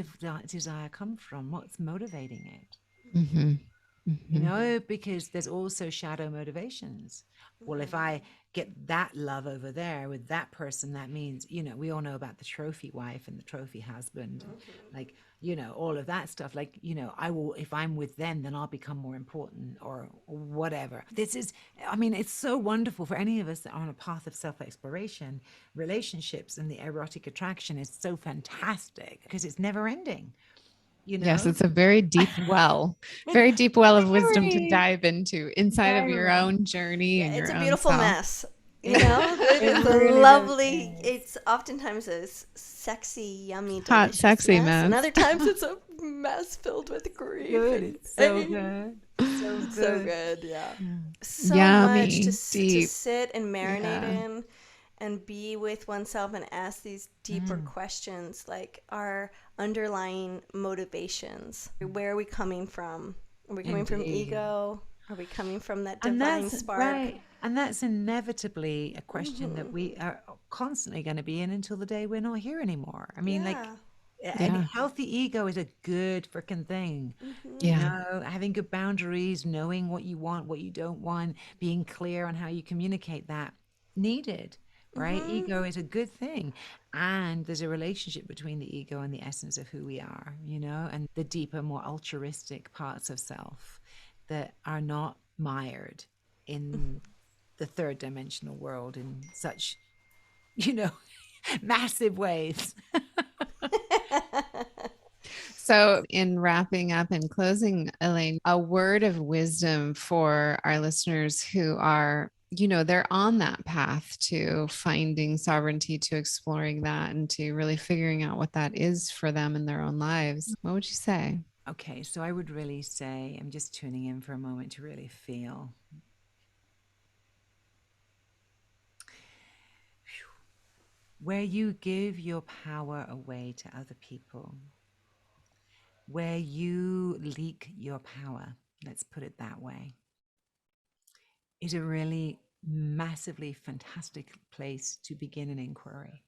desire come from? What's motivating it? Mm-hmm. Mm-hmm. Because there's also shadow motivations. Well, if I get that love over there with that person, that means, we all know about the trophy wife and the trophy husband, like, all of that stuff. Like, I will, if I'm with them, then I'll become more important or whatever. It's so wonderful for any of us that are on a path of self-exploration. Relationships and the erotic attraction is so fantastic because it's never ending. Yes, it's a very deep well of wisdom to dive into inside of your own journey and your own it's a beautiful self. mess. It's a lovely. It's oftentimes a sexy, yummy, delicious hot, sexy mess. And other times it's a mess filled with grief. Good. It's so good. So good. Yeah. So Yummy, much to deep. sit and marinate in. And be with oneself and ask these deeper questions, like our underlying motivations. Where are we coming from? Are we coming from ego? Are we coming from that divine spark? Right. And that's inevitably a question that we are constantly going to be in until the day we're not here anymore. And a healthy ego is a good freaking thing. Having good boundaries, knowing what you want, what you don't want, being clear on how you communicate that, needed. Right? Ego is a good thing. And there's a relationship between the ego and the essence of who we are, and the deeper, more altruistic parts of self that are not mired in the third dimensional world in such, massive ways. So in wrapping up and closing, Elayne, a word of wisdom for our listeners who are they're on that path to finding sovereignty, to exploring that, and to really figuring out what that is for them in their own lives. What would you say? Okay, so I would really say, I'm just tuning in for a moment to really feel. Where you give your power away to other people, where you leak your power, let's put it that way, is a really massively fantastic place to begin an inquiry.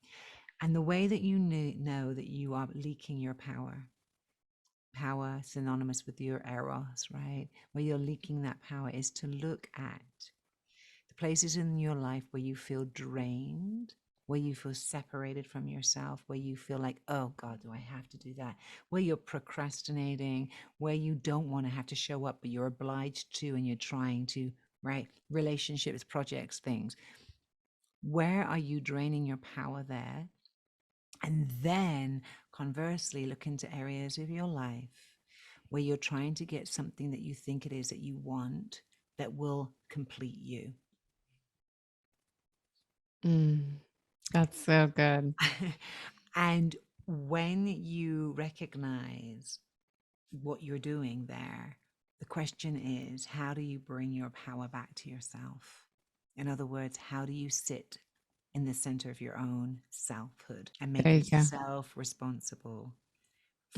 And the way that you know that you are leaking your power synonymous with your Eros, right? Where you're leaking that power is to look at the places in your life where you feel drained, where you feel separated from yourself, where you feel like, oh God, do I have to do that? Where you're procrastinating, where you don't want to have to show up, but you're obliged to, and you're trying to, right? Relationships, projects, things. Where are you draining your power there? And then conversely, look into areas of your life where you're trying to get something that you think it is that you want that will complete you. That's so good. And when you recognize what you're doing there, the question is, how do you bring your power back to yourself? In other words, how do you sit in the center of your own selfhood and make yourself responsible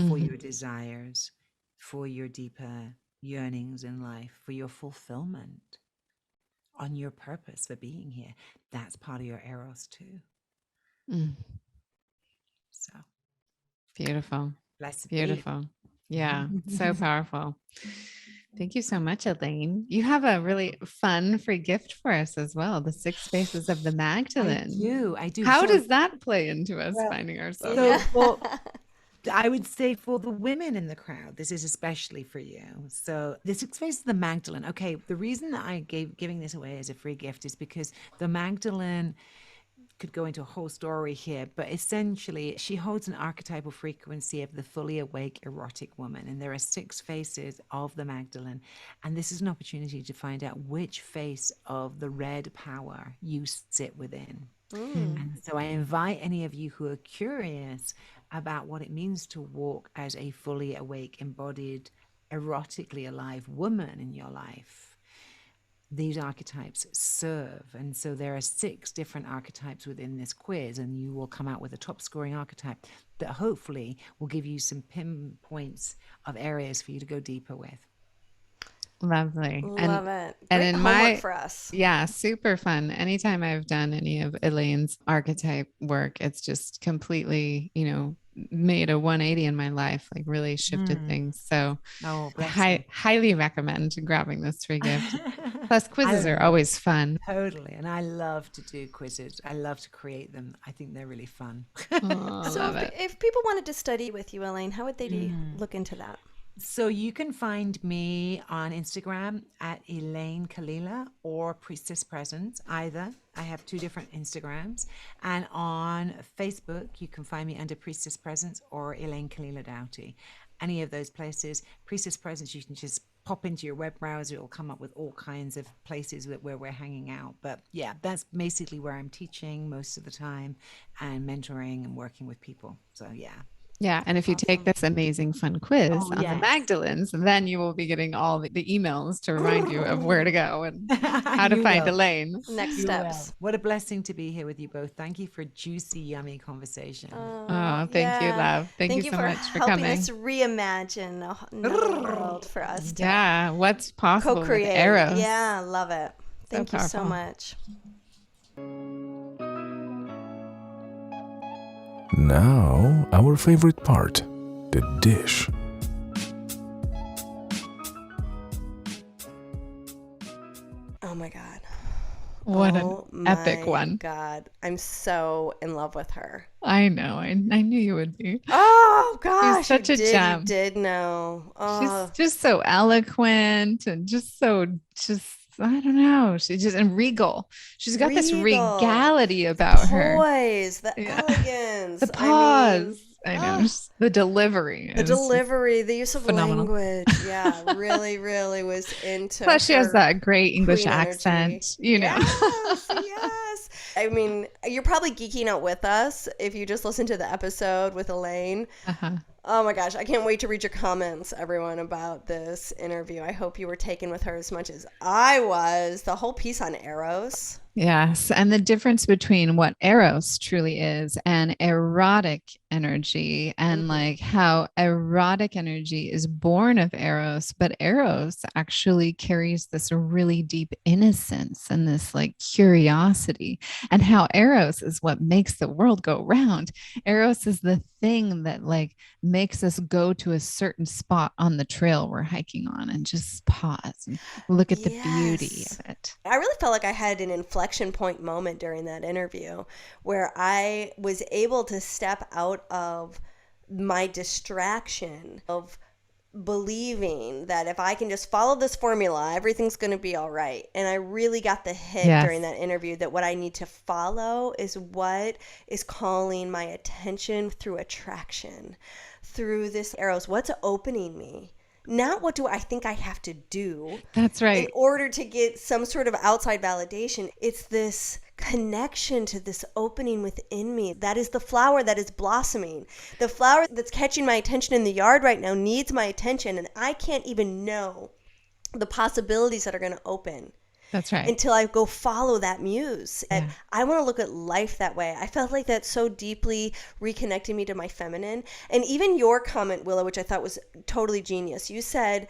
for your desires, for your deeper yearnings in life, for your fulfillment, on your purpose for being here? That's part of your Eros too. So beautiful. Blessed beautiful. Be. Yeah, so powerful. Thank you so much, Elayne. You have a really fun free gift for us as well, the 6 Spaces of the Magdalene. I do. How does that play into us finding ourselves? So I would say for the women in the crowd, this is especially for you. So the 6 Spaces of the Magdalene. Okay, the reason that I giving this away as a free gift is because the Magdalene could go into a whole story here, but essentially she holds an archetypal frequency of the fully awake erotic woman. And there are 6 faces of the Magdalene. And this is an opportunity to find out which face of the red power you sit within. And so I invite any of you who are curious about what it means to walk as a fully awake, embodied, erotically alive woman in your life. These archetypes serve. And so there are 6 different archetypes within this quiz, and you will come out with a top scoring archetype that hopefully will give you some pinpoints of areas for you to go deeper with. Lovely. Love it. And Great in homework for us. Yeah, super fun. Anytime I've done any of Elayne's archetype work, it's just completely, made a 180 in my life, like really shifted things. So highly recommend grabbing this free gift. Plus quizzes are always fun. Totally. And I love to do quizzes. I love to create them. I think they're really fun. So if people wanted to study with you, Elayne, how would they look into that? So you can find me on Instagram at Elayne Kalila or Priestess Presence, either. I have 2 different Instagrams. And on Facebook, you can find me under Priestess Presence or Elayne Kalila Doughty. Any of those places. Priestess Presence, you can just pop into your web browser. It'll come up with all kinds of places where we're hanging out. But yeah, that's basically where I'm teaching most of the time and mentoring and working with people. So yeah. Yeah. And if you take this amazing fun quiz on the Magdalens, then you will be getting all the emails to remind you of where to go and how to find Elayne. Next steps. What a blessing to be here with you both. Thank you for juicy, yummy conversation. Thank you, love. Thank you so much for coming. Helping us reimagine another world for us to what's possible co-create. With Eros. Yeah, love it. Thank you so much. Now, our favorite part, the dish. Oh my God. What an epic one. God, I'm so in love with her. I know. I knew you would be. Oh gosh, she's such a gem. You did know. Oh. She's just so eloquent and I don't know. She's just and regal. She's got this regality about her. Poise, the elegance, the pause. I know. The delivery. The use of phenomenal language. Yeah, really, really was into. Plus, she has that great English accent. Yes. I mean, you're probably geeking out with us if you just listen to the episode with Elayne. Oh my gosh, I can't wait to read your comments, everyone, about this interview. I hope you were taken with her as much as I was. The whole piece on Eros. Yes. And the difference between what Eros truly is and erotic energy, and like how erotic energy is born of Eros, but Eros actually carries this really deep innocence and this like curiosity, and how Eros is what makes the world go round. Eros is the thing that like makes us go to a certain spot on the trail we're hiking on and just pause and look at the beauty of it. I really felt like I had an inflection point moment during that interview where I was able to step out of my distraction of believing that if I can just follow this formula, everything's going to be all right. And I really got the hit during that interview that what I need to follow is what is calling my attention through attraction, through this Eros. What's opening me? Not what do I think I have to do. That's right. In order to get some sort of outside validation. It's this connection to this opening within me. That is the flower that is blossoming. The flower that's catching my attention in the yard right now needs my attention, and I can't even know the possibilities that are going to open. That's right. Until I go follow that muse. And I want to look at life that way. I felt like that so deeply reconnected me to my feminine. And even your comment, Willow, which I thought was totally genius. You said,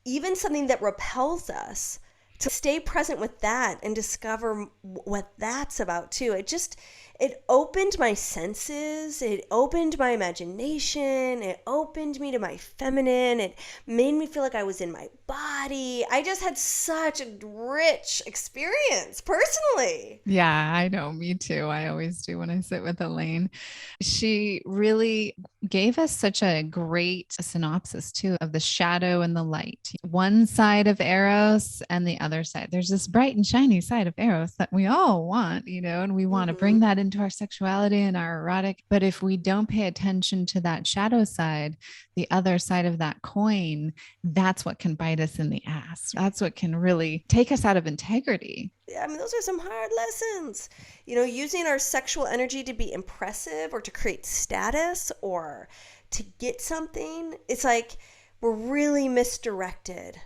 even something that repels us, to stay present with that and discover what that's about too. It opened my senses. It opened my imagination. It opened me to my feminine. It made me feel like I was in my body. I just had such a rich experience personally. Yeah, I know. Me too. I always do when I sit with Elayne. She really gave us such a great synopsis too of the shadow and the light. One side of Eros and the other side. There's this bright and shiny side of Eros that we all want, and we want to bring that into our sexuality and our erotic. But if we don't pay attention to that shadow side, the other side of that coin, that's what can bite us in the ass. That's what can really take us out of integrity. I mean, those are some hard lessons. Using our sexual energy to be impressive or to create status or to get something, it's like we're really misdirected.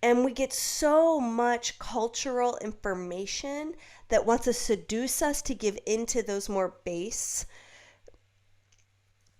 And we get so much cultural information that wants to seduce us to give into those more base,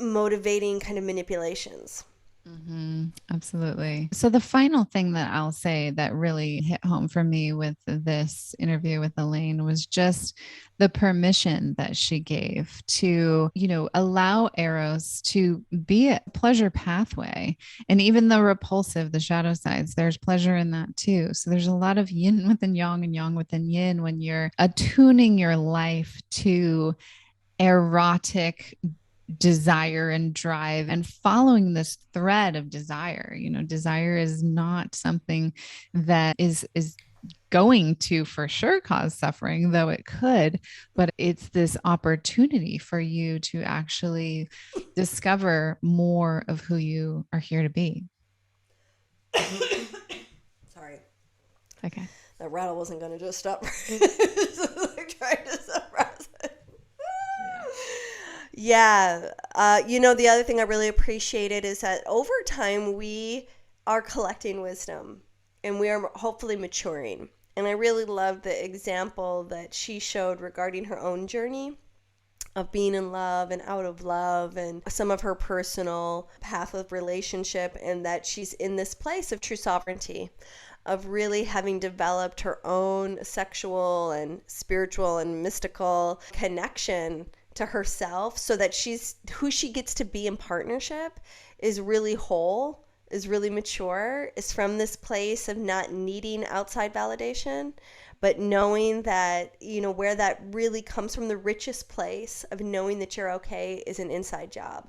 motivating kind of manipulations. Mm-hmm. Absolutely. So the final thing that I'll say that really hit home for me with this interview with Elayne was just the permission that she gave to, allow Eros to be a pleasure pathway. And even the repulsive, the shadow sides, there's pleasure in that too. So there's a lot of yin within yang and yang within yin when you're attuning your life to erotic desire and drive and following this thread of desire. Desire is not something that is going to for sure cause suffering, though it could, but it's this opportunity for you to actually discover more of who you are here to be. Sorry. Okay. That rattle wasn't going to just stop. Like trying to suppress it. Yeah. The other thing I really appreciated is that over time we are collecting wisdom and we are hopefully maturing. And I really love the example that she showed regarding her own journey of being in love and out of love and some of her personal path of relationship, and that she's in this place of true sovereignty, of really having developed her own sexual and spiritual and mystical connection to herself, so that she's who she gets to be in partnership is really whole, is really mature, is from this place of not needing outside validation, but knowing that, where that really comes from, the richest place of knowing that you're okay is an inside job.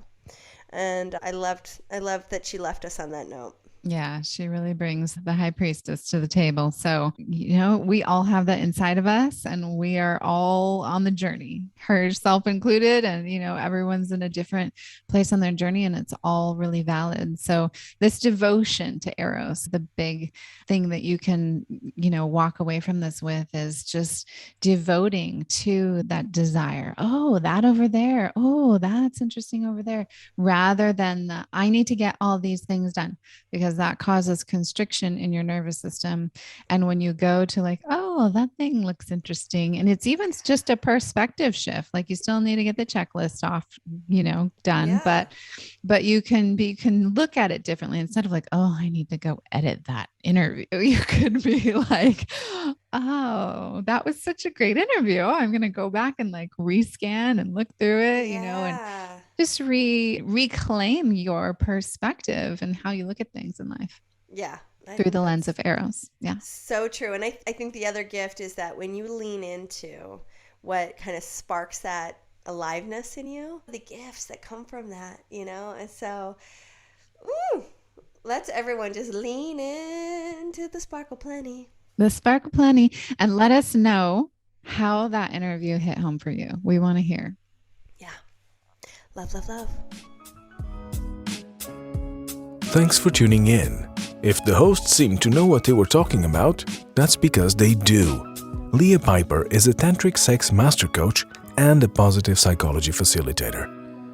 And I loved that she left us on that note. Yeah, she really brings the high priestess to the table. So, we all have that inside of us and we are all on the journey, herself included. And, everyone's in a different place on their journey and it's all really valid. So this devotion to Eros, the big thing that you can, walk away from this with is just devoting to that desire. Oh, that over there. Oh, that's interesting over there. Rather than I need to get all these things done, because that causes constriction in your nervous system. And when you go to like, oh, that thing looks interesting. And it's even just a perspective shift. Like you still need to get the checklist off, done. Yeah. But you can look at it differently. Instead of like, oh, I need to go edit that interview. You could be like, oh, that was such a great interview. I'm going to go back and like rescan and look through it, and just reclaim your perspective and how you look at things in life. Yeah. Through the lens of Eros. Yeah. So true. And I think the other gift is that when you lean into what kind of sparks that aliveness in you, the gifts that come from that, and so let's everyone just lean into the sparkle plenty. The sparkle plenty. And let us know how that interview hit home for you. We want to hear. Yeah. Love, love, love. Thanks for tuning in. If the hosts seem to know what they were talking about, that's because they do. Leah Piper is a tantric sex master coach and a positive psychology facilitator.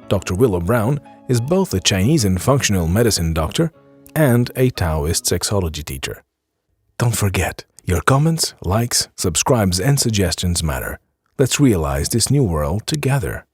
Dr. Willow Brown is both a Chinese and functional medicine doctor and a Taoist sexology teacher. Don't forget, your comments, likes, subscribes, and suggestions matter. Let's realize this new world together.